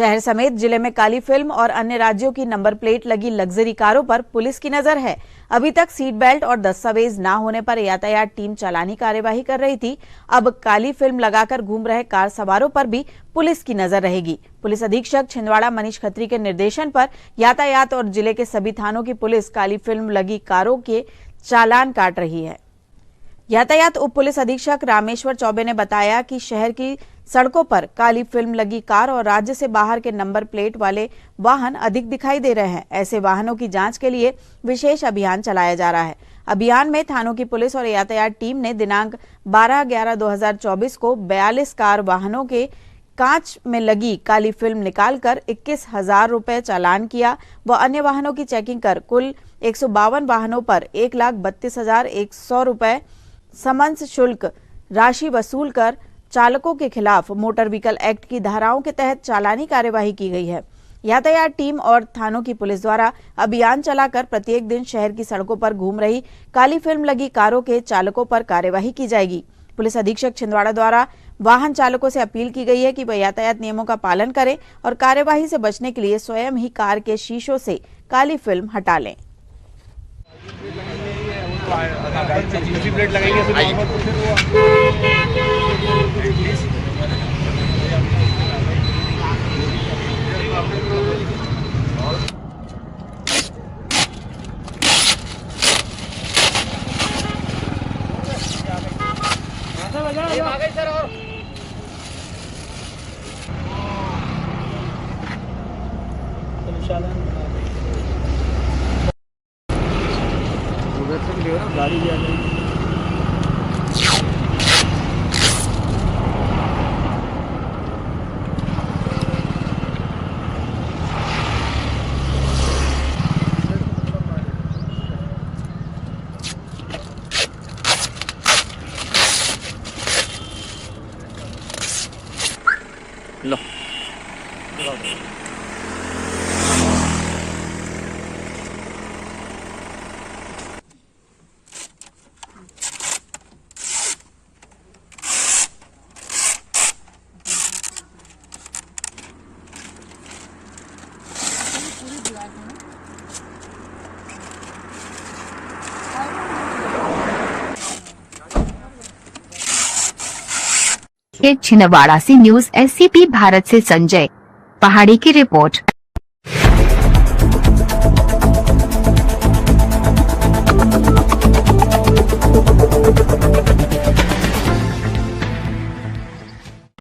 शहर समेत जिले में काली फिल्म और अन्य राज्यों की नंबर प्लेट लगी लग्जरी कारों पर पुलिस की नजर है। अभी तक सीट बेल्ट और दस्तावेज न होने पर यातायात टीम चालानी कार्यवाही कर रही थी। अब काली फिल्म लगाकर घूम रहे कार सवारों पर भी पुलिस की नजर रहेगी। पुलिस अधीक्षक छिंदवाड़ा मनीष खत्री के निर्देशन पर यातायात और जिले के सभी थानों की पुलिस काली फिल्म लगी कारों के चालान काट रही है। यातायात उप पुलिस अधीक्षक रामेश्वर चौबे ने बताया कि शहर की सड़कों पर काली फिल्म लगी कार और राज्य से बाहर के नंबर प्लेट वाले वाहन अधिक दिखाई दे रहे हैं। ऐसे वाहनों की जांच के लिए विशेष अभियान चलाया जा रहा है। अभियान में थानों की पुलिस और यातायात टीम ने दिनांक 12/11/2024 को 42 कार वाहनों के कांच में लगी काली फिल्म निकालकर 21,000 रुपए चालान किया व अन्य वाहनों की चेकिंग कर कुल 152 वाहनों पर 1,32,100 रुपए समन्स शुल्क राशि वसूल कर चालकों के खिलाफ मोटर व्हीकल एक्ट की धाराओं के तहत चालानी कार्यवाही की गई है। यातायात टीम और थानों की पुलिस द्वारा अभियान चलाकर प्रत्येक दिन शहर की सड़कों पर घूम रही काली फिल्म लगी कारों के चालकों पर कार्यवाही की जाएगी। पुलिस अधीक्षक छिंदवाड़ा द्वारा वाहन चालकों से अपील की गई है कि वह यातायात नियमों का पालन करें और कार्यवाही से बचने के लिए स्वयं ही कार के शीशों से काली फिल्म हटा लें। गाड़ी लो छिंदवाड़ा से न्यूज एससीपी भारत से संजय पहाड़ी की रिपोर्ट।